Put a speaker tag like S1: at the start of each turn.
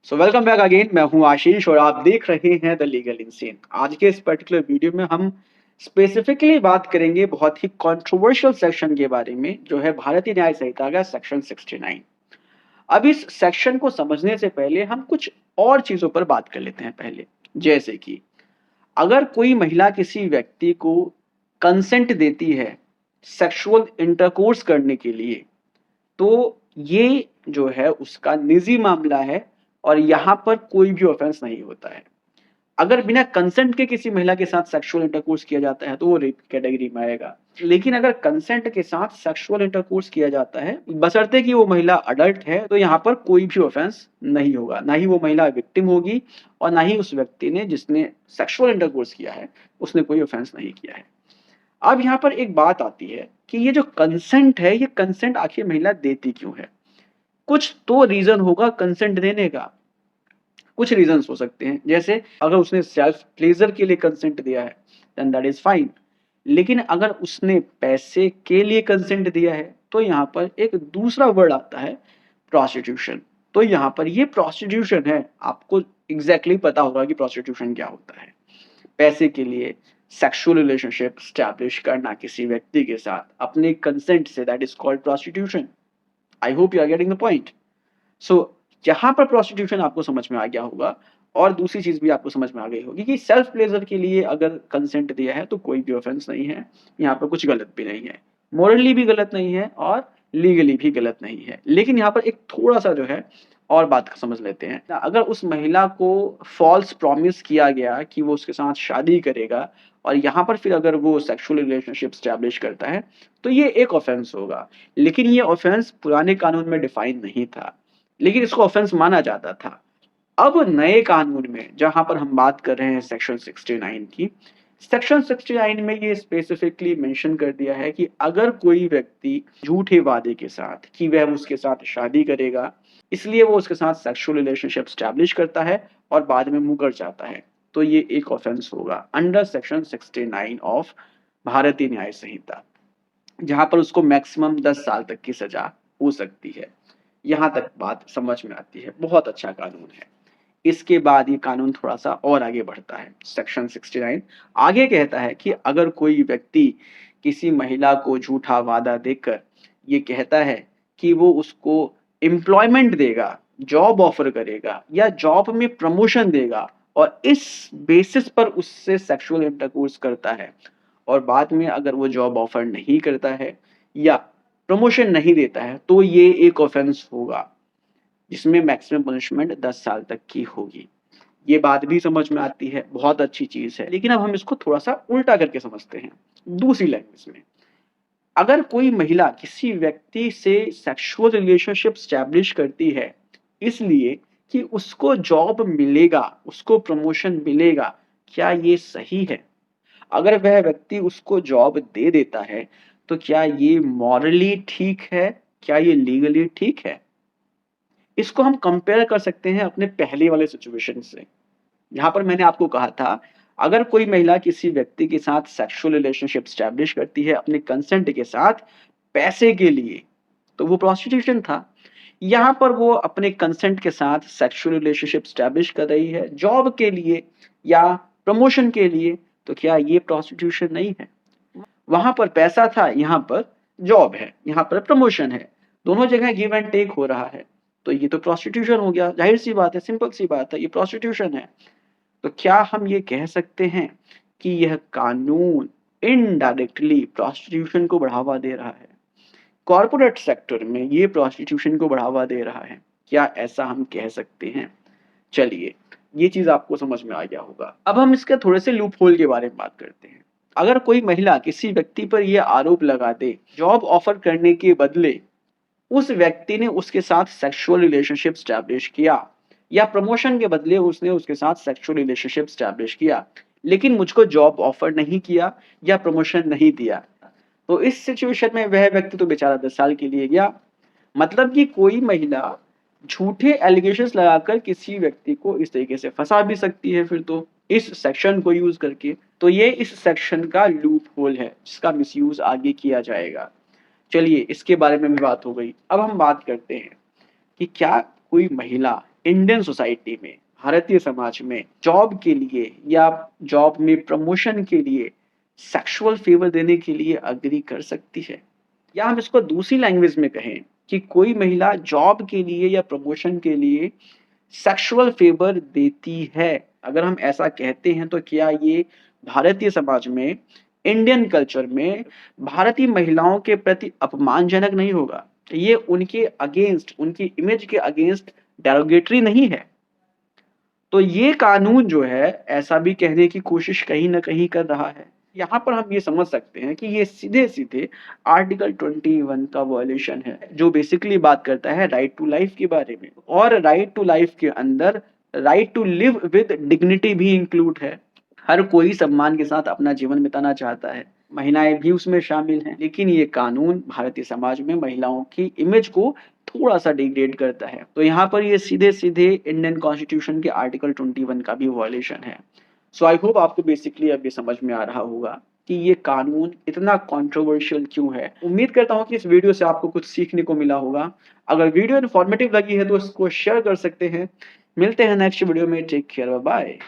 S1: So welcome back again. मैं हूं आशीष और आप देख रहे हैं द लीगल इंसेन। आज के इस पर्टिकुलर वीडियो में हम स्पेसिफिकली बात करेंगे बहुत ही कंट्रोवर्शियल सेक्शन के बारे में, जो है भारतीय न्याय संहिता का सेक्शन 69। अब इस सेक्शन को समझने से पहले हम कुछ और चीजों पर बात कर लेते हैं पहले। जैसे कि अगर कोई महिला किसी व्यक्ति को कंसेंट देती है सेक्सुअल इंटरकोर्स करने के लिए, तो ये जो है उसका निजी मामला है और यहाँ पर कोई भी ऑफेंस नहीं होता है। अगर बिना कंसेंट के किसी महिला के साथ सेक्सुअल इंटरकोर्स किया जाता है तो वो रेप कैटेगरी में आएगा। लेकिन अगर कंसेंट के साथ सेक्सुअल इंटरकोर्स किया जाता है बशर्ते कि वो महिला अडल्ट है, तो यहाँ पर कोई भी ऑफेंस नहीं होगा। ना ही वो महिला विक्टिम होगी और ना ही उस व्यक्ति ने जिसने सेक्सुअल इंटरकोर्स किया है उसने कोई ऑफेंस नहीं किया है। अब यहाँ पर एक बात आती है कि ये जो कंसेंट है, ये कंसेंट आखिर महिला देती क्यों है? कुछ तो रीजन होगा कंसेंट देने का। कुछ रीजंस हो सकते हैं, जैसे अगर उसने सेल्फ प्लेजर के लिए कंसेंट दिया है देन दैट इज फाइन। लेकिन अगर उसने पैसे के लिए कंसेंट दिया है तो यहाँ पर एक दूसरा वर्ड आता है, प्रोस्टिट्यूशन। तो यहाँ पर ये प्रोस्टिट्यूशन है। आपको एग्जैक्टली पता होगा कि प्रोस्टिट्यूशन क्या होता है। पैसे के लिए सेक्सुअल रिलेशनशिप स्टैब्लिश करना किसी व्यक्ति के साथ अपने कंसेंट से, that is called prostitution. I hope you are getting the point. So जहां पर प्रोस्टिट्यूशन आपको समझ में आ गया होगा, और दूसरी चीज भी आपको समझ में आ गई होगी कि सेल्फ प्लेजर के लिए अगर कंसेंट दिया है तो कोई भी ऑफेंस नहीं है। यहाँ पर कुछ गलत भी नहीं है, मोरली भी गलत नहीं है और लीगली भी गलत नहीं है। लेकिन यहाँ पर एक थोड़ा सा जो है और बात समझ लेते हैं। अगर उस महिला को फॉल्स प्रॉमिस किया गया कि वो उसके साथ शादी करेगा और यहाँ पर फिर अगर वो सेक्सुअल रिलेशनशिप स्टैब्लिश करता है तो ये एक ऑफेंस होगा। लेकिन ये ऑफेंस पुराने कानून में डिफाइन नहीं था, लेकिन इसको ऑफेंस माना जाता था। अब नए कानून में जहां पर हम बात कर रहे हैं सेक्शन 69 की, सेक्शन 69 में ये स्पेसिफिकली मेंशन कर दिया है कि अगर कोई व्यक्ति झूठे वादे के साथ कि वह उसके साथ शादी करेगा, इसलिए वो उसके साथ सेक्सुअल रिलेशनशिप स्टैब्लिश करता है और बाद में मुकर जाता है, तो ये एक ऑफेंस होगा अंडर सेक्शन 69 ऑफ भारतीय न्याय संहिता, जहां पर उसको मैक्सिमम 10 साल तक की सजा हो सकती है। यहाँ तक बात समझ में आती है, बहुत अच्छा कानून है। इसके बाद ये कानून थोड़ा सा और आगे बढ़ता है। सेक्शन 69 आगे कहता है कि अगर कोई व्यक्ति किसी महिला को झूठा वादा देकर ये कहता है कि वो उसको एम्प्लॉयमेंट देगा, जॉब ऑफर करेगा या जॉब में प्रमोशन देगा, और इस बेसिस पर उससे सेक्सुअल इंटरकोर्स करता है और बाद में अगर वो जॉब ऑफर नहीं करता है या प्रमोशन नहीं देता है, तो ये एक ऑफेंस होगा जिसमें मैक्सिमम पनिशमेंट 10 साल तक की होगी। ये बात भी समझ में आती है, बहुत अच्छी चीज है। लेकिन अब हम इसको थोड़ा सा उल्टा करके समझते हैं दूसरी लैंग्वेज में। अगर कोई महिला किसी व्यक्ति से सेक्सुअल रिलेशनशिप स्टैब्लिश करती है इसलिए कि उसको जॉब मिलेगा, उसको प्रमोशन मिलेगा, क्या ये सही है? अगर वह व्यक्ति उसको जॉब दे देता है तो क्या ये मॉरली ठीक है? क्या ये लीगली ठीक है? इसको हम कंपेयर कर सकते हैं अपने पहले वाले सिचुएशन से, जहां पर मैंने आपको कहा था अगर कोई महिला किसी व्यक्ति के साथ सेक्सुअल रिलेशनशिप स्टैब्लिश करती है अपने कंसेंट के साथ पैसे के लिए, तो वो प्रोस्टिट्यूशन था। यहाँ पर वो अपने कंसेंट के साथ सेक्सुअल रिलेशनशिप स्टैब्लिश कर रही है जॉब के लिए या प्रमोशन के लिए, तो क्या ये प्रोस्टिट्यूशन नहीं है? वहां पर पैसा था, यहाँ पर जॉब है, यहाँ पर प्रमोशन है, दोनों जगह गिव एंड टेक हो रहा है, तो ये तो प्रोस्टिट्यूशन हो गया। जाहिर सी बात है, सिंपल सी बात है, ये प्रोस्टिट्यूशन है। तो क्या हम ये कह सकते हैं कि यह कानून इनडायरेक्टली प्रोस्टिट्यूशन को बढ़ावा दे रहा है? कॉर्पोरेट सेक्टर में ये प्रोस्टिट्यूशन को बढ़ावा दे रहा है, क्या ऐसा हम कह सकते हैं? चलिए, ये चीज आपको समझ में आ गया होगा। अब हम इसके थोड़े से लूप होल के बारे में बात करते हैं। अगर कोई महिला किसी व्यक्ति पर यह आरोप लगा दे जॉब ऑफर करने के बदले उस व्यक्ति ने उसके साथ सेक्सुअल रिलेशनशिप स्टैब्लिश किया, या प्रमोशन के बदले उसने उसके साथ सेक्सुअल रिलेशनशिप स्टैब्लिश किया लेकिन मुझको जॉब ऑफर नहीं किया या प्रमोशन नहीं दिया, तो इस सिचुएशन में वह व्यक्ति तो बेचारा 10 साल के लिए गया। मतलब कि कोई महिला झूठे एलिगेशंस लगाकर किसी व्यक्ति को इस तरीके से फंसा भी सकती है फिर तो इस सेक्शन को यूज करके। तो ये इस सेक्शन का लूप होल है जिसका मिसयूज आगे किया जाएगा। चलिए, इसके बारे में भी बात हो गई। अब हम बात करते हैं कि क्या कोई महिला इंडियन सोसाइटी में, भारतीय समाज में जॉब के लिए या जॉब में प्रमोशन के लिए सेक्सुअल फेवर देने के लिए अग्री कर सकती है? या हम इसको दूसरी लैंग्वेज में कहें कि कोई महिला जॉब के लिए या प्रमोशन के लिए सेक्सुअल फेवर देती है? अगर हम ऐसा कहते हैं तो क्या ये भारतीय समाज में, इंडियन कल्चर में भारतीय महिलाओं के प्रति अपमानजनक नहीं होगा? ये उनके अगेंस्ट, उनकी इमेज के अगेंस्ट डेरोगेटरी नहीं है? तो ये कानून जो है ऐसा भी कहने की कोशिश कहीं न कहीं कर रहा है। यहाँ पर हम ये समझ सकते हैं कि ये सीधे-सीधे आर्टिकल 21 का वॉयलेशन है, जो बेसिकली बात करता है राइट टू लाइफ के बारे में, और राइट टू लाइफ के अंदर right to live with dignity भी इंक्लूड है। हर कोई सम्मान के साथ अपना जीवन बिताना चाहता है, महिलाएं भी उसमें शामिल हैं, लेकिन ये कानून भारतीय समाज में महिलाओं की इमेज को थोड़ा-सा डिग्रेड करता है। तो यहाँ पर ये सीधे-सीधे इंडियन कॉन्स्टिट्यूशन के आर्टिकल 21 का भी वॉयलेशन है। सो आई होप आपको बेसिकली अब ये समझ में आ रहा होगा कि ये कानून इतना कंट्रोवर्शियल क्यों है। उम्मीद करता हूँ कि इस वीडियो से आपको कुछ सीखने को मिला होगा। अगर वीडियो इन्फॉर्मेटिव लगी है तो इसको शेयर कर सकते हैं। मिलते हैं नेक्स्ट वीडियो में। Take care, bye bye.